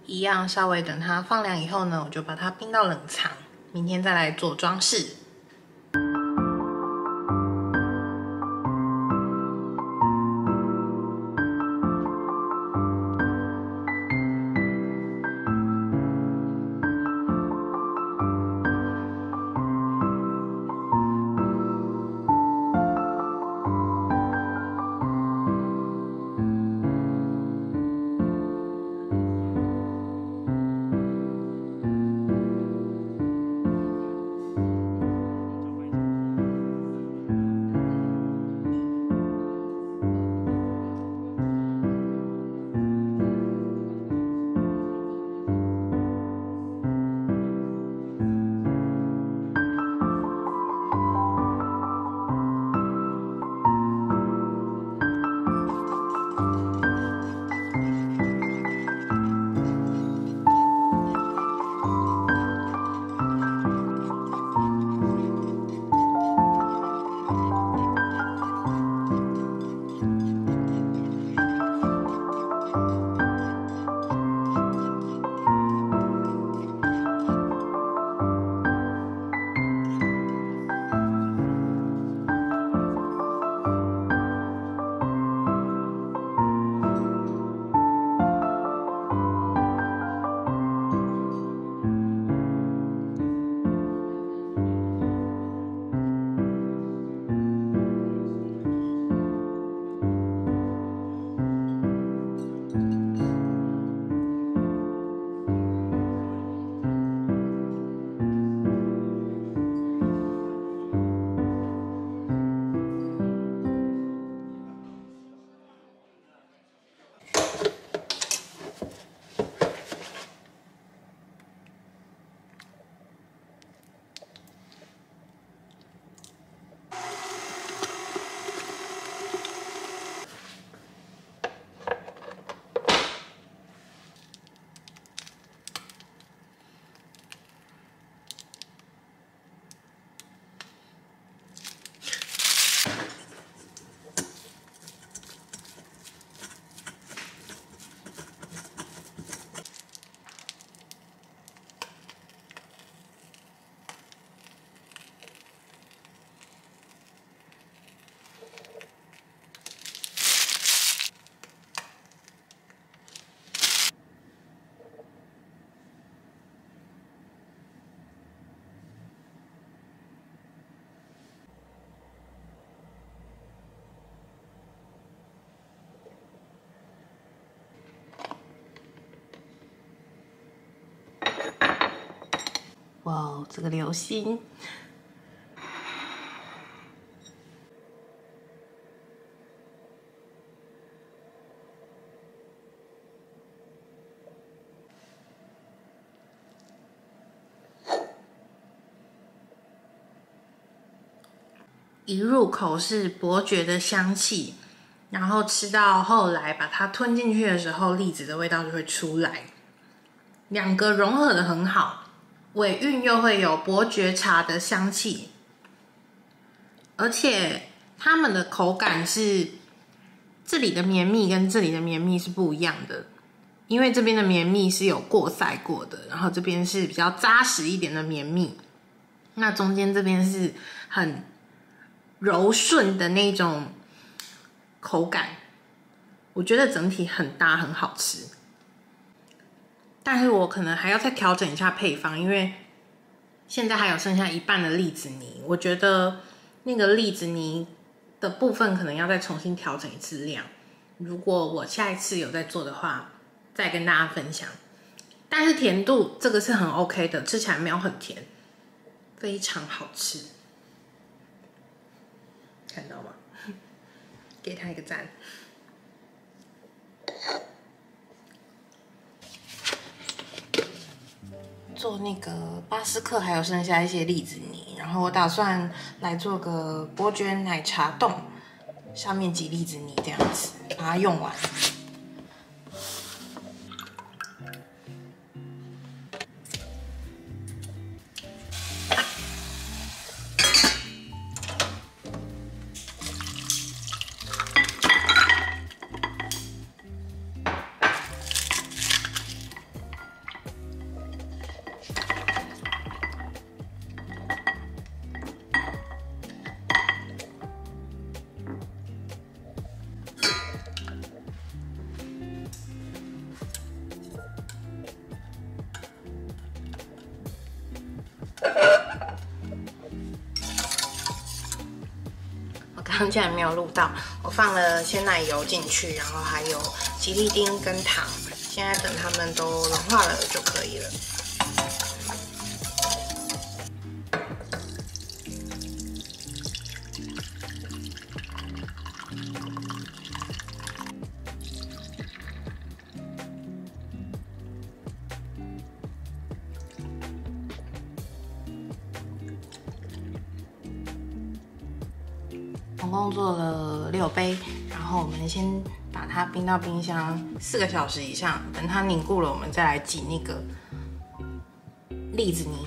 一样稍微等它放凉以后呢，我就把它冰到冷藏，明天再来做装饰。哇，这个流星。一入口是伯爵的香气，然后吃到后来把它吞进去的时候，栗子的味道就会出来，两个融合的很好，尾韵又会有伯爵茶的香气，而且它们的口感是这里的绵密跟这里的绵密是不一样的，因为这边的绵密是有过筛过的，然后这边是比较扎实一点的绵密，那中间这边是很柔顺的那种口感，我觉得整体很搭，很好吃。但是我可能还要再调整一下配方，因为现在还有剩下一半的栗子泥，我觉得那个栗子泥的部分可能要再重新调整一次量。如果我下一次有在做的话，再跟大家分享。但是甜度这个是很 OK 的，吃起来没有很甜，非常好吃。看到吗？给他一个赞。做那个巴斯克还有剩下一些栗子泥，然后我打算来做个伯爵奶茶冻，上面挤栗子泥这样子，把它用完。我刚刚竟然没有录到，我放了鲜奶油进去，然后还有吉利丁跟糖，现在等它们都融化了就可以了。总共做了6杯，然后我们先把它冰到冰箱4个小时以上，等它凝固了，我们再来挤那个栗子泥。